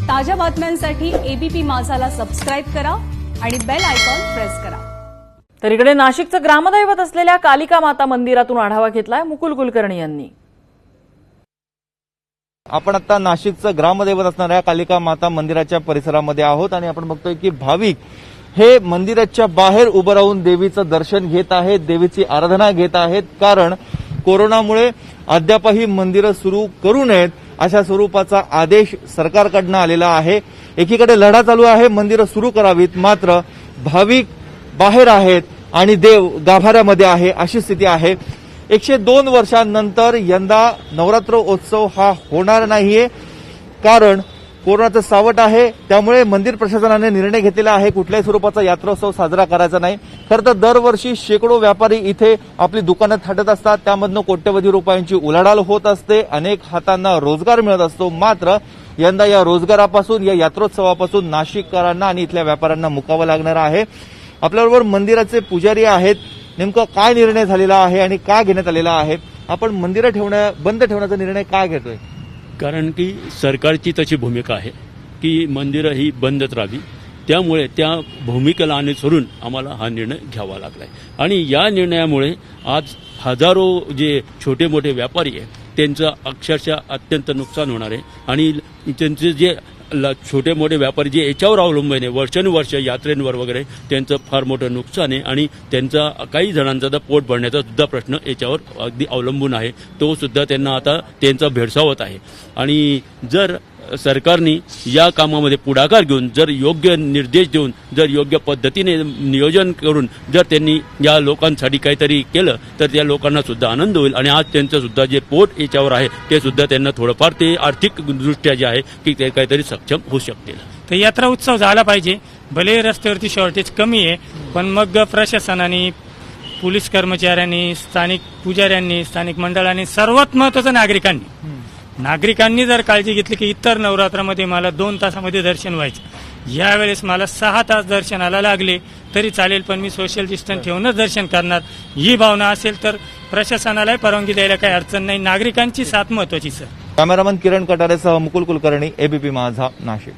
ताज्या बातम्यांसाठी ABP माझाला subscribe करा आणि बेल आयकॉन प्रेस करा। तर इकडे नाशिकचं ग्रामदैवत असलेल्या कालिका माता मंदिरातून आढावा घेतलाय मुकुल कुलकर्णी यांनी। आपण आता नाशिकचं ग्रामदैवत असणाऱ्या कालिका माता मंदिराच्या परिसरामध्ये आहोत आणि आपण बघतोय की भाविक हे मंदिराच्या बाहेर उभं राहून देवीचं दर्शन घेत आहेत, देवीची आराधना घेत आहेत। कारण कोरोनामुळे अद्यापही मंदिरं सुरू करू नयेत अशा स्वरूपाचा आदेश सरकारकडनं आलेला आहे। एकीकडे लढा चालू आहे, मंदिरं सुरू करावीत, मात्र भाविक बाहेर आहेत आणि देव गाभाऱ्यामध्ये आहे अशी स्थिती आहे। 102 वर्षांनंतर यंदा नवरात्रोत्सव हा होणार नाहीये, कारण कोरोनाचं सावट आहे। त्यामुळे मंदिर प्रशासनाने निर्णय घेतलेला आहे कुठल्याही स्वरूपाचा यात्रोत्सव साजरा करायचा नाही। खरं तर दरवर्षी शेकडो व्यापारी इथे आपली दुकानं थाटत असतात, त्यामधनं कोट्यवधी रुपयांची उलाढाल होत असते, अनेक हातांना रोजगार मिळत असतो। मात्र यंदा या रोजगारापासून, या यात्रोत्सवापासून नाशिककरांना आणि इथल्या व्यापाऱ्यांना मुकावं लागणार आहे। आपल्याबरोबर मंदिराचे पुजारी आहेत, नेमका काय निर्णय झालेला आहे आणि का घेण्यात आलेला आहे? आपण मंदिरं बंद ठेवण्याचा निर्णय का घेतोय? कारण की सरकारची तशी भूमिका आहे की मंदिरं ही बंदच राहावी, त्यामुळे त्या भूमिकेला अनुसरून आम्हाला हा निर्णय घ्यावा लागलाय। आणि या निर्णयामुळे आज हजारो जे छोटे मोठे व्यापारी आहेत त्यांचं अक्षरशः अत्यंत नुकसान होणार आहे। आणि त्यांचे जे छोटे मोठे व्यापारी जे याच्यावर अवलंबून आहे वर्षानुवर्ष यात्रेंवर वगैरे, त्यांचं फार मोठं नुकसान आहे। आणि त्यांचा काही जणांचा तर पोट भरण्याचा सुद्धा प्रश्न याच्यावर अगदी अवलंबून आहे, तो सुद्धा त्यांना आता त्यांचा भेडसावत आहे। आणि जर सरकारने या कामामध्ये पुढाकार घेऊन, जर योग्य निर्देश देऊन, जर योग्य पद्धतीने नियोजन करून जर त्यांनी या लोकांसाठी काहीतरी केलं तर त्या लोकांना सुद्धा आनंद होईल। आणि आज त्यांचं सुद्धा जे पोट याच्यावर आहे ते सुद्धा त्यांना थोडंफार ते आर्थिक दृष्ट्या जे आहे की ते काहीतरी सक्षम होऊ शकतील। तर यात्रा उत्सव झाला पाहिजे, भले रस्त्यावरती शॉर्टेज कमी आहे, पण मग प्रशासनाने, पोलीस कर्मचाऱ्यांनी, स्थानिक पुजाऱ्यांनी, स्थानिक मंडळांनी, सर्वात महत्त्वाचं नागरिकांनी जर काळजी घेतली की इतर नवरात्रामध्ये मला 2 तासामध्ये दर्शन व्हायचं, यावेळेस मला 6 तास दर्शनाला लागले तरी चालेल, पण मी सोशल डिस्टन्स ठेवूनच दर्शन करणार, ही भावना असेल तर प्रशासनालाही परवानगी द्यायला काही अडचण नाही। नागरिकांची साथ महत्वाची सर। कॅमेरामन किरण कटारेसह मुकुल कुलकर्णी, एबीपी माझा, नाशिक।